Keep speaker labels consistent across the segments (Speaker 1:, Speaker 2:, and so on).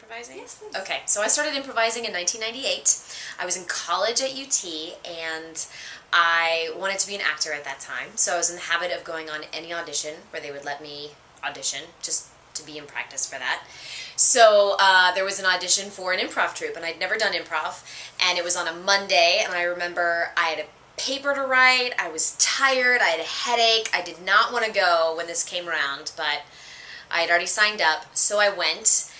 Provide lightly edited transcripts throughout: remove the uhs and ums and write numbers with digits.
Speaker 1: improvising?
Speaker 2: Yes, please.
Speaker 1: Okay, so I started improvising in 1998. I was in college at UT, and I wanted to be an actor at that time, so I was in the habit of going on any audition where they would let me audition, just to be in practice for that. So there was an audition for an improv troupe, and I'd never done improv, and it was on a Monday, and I remember I had a paper to write, I was tired, I had a headache, I did not want to go when this came around, but I had already signed up, so I went,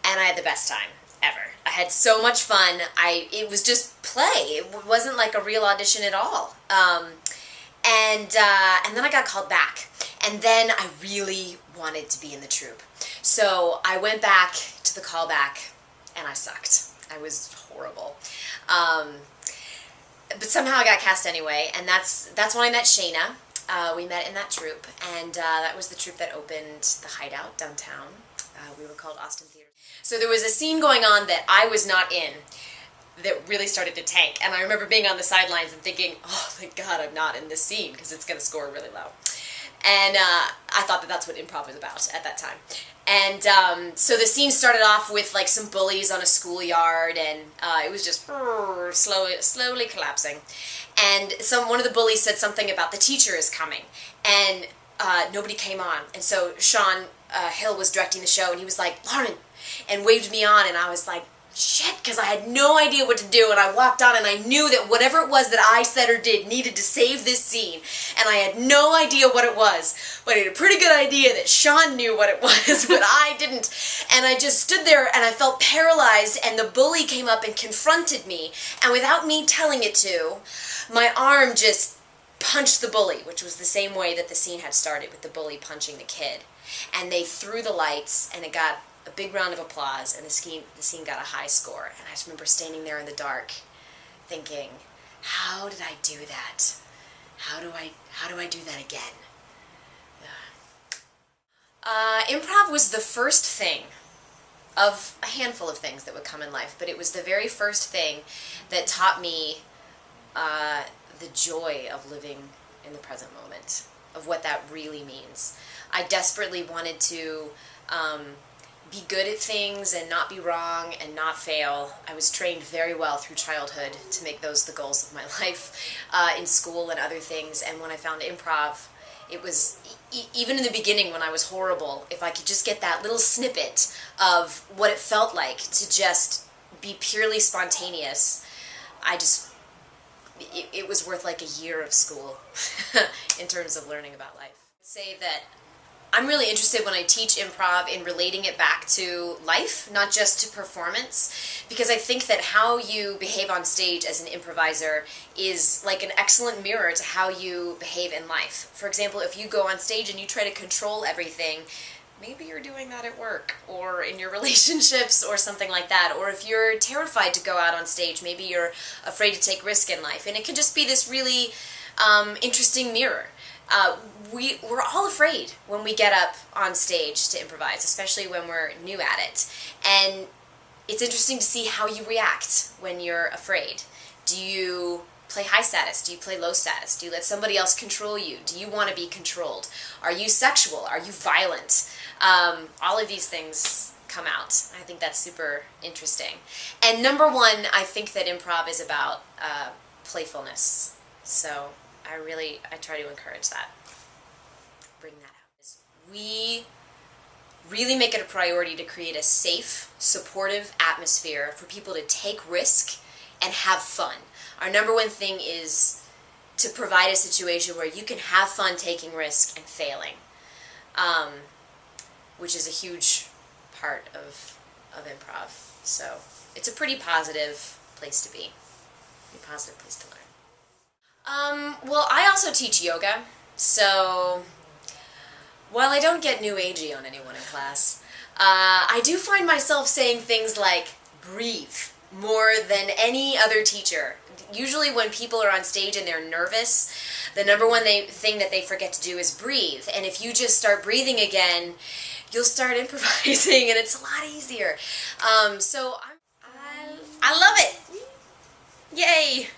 Speaker 1: and I had the best time ever. I had so much fun. It was just play. It wasn't like a real audition at all. And then I got called back, and then I really wanted to be in the troupe. So I went back to the callback, and I sucked. I was horrible. But somehow I got cast anyway, and that's when I met Shana. We met in that troupe, and that was the troupe that opened the Hideout downtown. We were called Austin Theater. So there was a scene going on that I was not in that really started to tank, and I remember being on the sidelines and thinking, oh, thank God I'm not in this scene, because it's going to score really low. And I thought that that's what improv was about at that time. And so the scene started off with like some bullies on a schoolyard, and it was just slowly collapsing. And one of the bullies said something about the teacher is coming, and nobody came on. And so Sean Hill was directing the show, and he was like, Lauren, and waved me on, and I was like, shit, because I had no idea what to do, and I walked on, and I knew that whatever it was that I said or did needed to save this scene, and I had no idea what it was, but I had a pretty good idea that Sean knew what it was, but I didn't, and I just stood there, and I felt paralyzed, and the bully came up and confronted me, and without me telling it to, my arm just punched the bully, which was the same way that the scene had started, with the bully punching the kid, and they threw the lights, and it got a big round of applause, and the scene got a high score. And I just remember standing there in the dark thinking, how did I do that? How do I do that again? Improv was the first thing of a handful of things that would come in life, but it was the very first thing that taught me the joy of living in the present moment, of what that really means. I desperately wanted to be good at things and not be wrong and not fail. I was trained very well through childhood to make those the goals of my life in school and other things, and when I found improv, it was, even in the beginning when I was horrible, if I could just get that little snippet of what it felt like to just be purely spontaneous, it was worth like a year of school in terms of learning about life. I'd say that I'm really interested when I teach improv in relating it back to life, not just to performance, because I think that how you behave on stage as an improviser is like an excellent mirror to how you behave in life. For example, if you go on stage and you try to control everything, maybe you're doing that at work or in your relationships or something like that. Or if you're terrified to go out on stage, maybe you're afraid to take risk in life. And it can just be this really interesting mirror. We're all afraid when we get up on stage to improvise, especially when we're new at it. And it's interesting to see how you react when you're afraid. Do you play high status? Do you play low status? Do you let somebody else control you? Do you want to be controlled? Are you sexual? Are you violent? All of these things come out. I think that's super interesting. And number one, I think that improv is about playfulness. So I try to encourage that. Bring that out. We really make it a priority to create a safe, supportive atmosphere for people to take risk and have fun. Our number one thing is to provide a situation where you can have fun taking risk and failing, which is a huge part of improv. So it's a pretty positive place to be, a positive place to learn. Well, I also teach yoga, so while I don't get new agey on anyone in class, I do find myself saying things like, breathe, more than any other teacher. Usually when people are on stage and they're nervous, the number one thing that they forget to do is breathe. And if you just start breathing again, you'll start improvising and it's a lot easier. So I love it. Yay!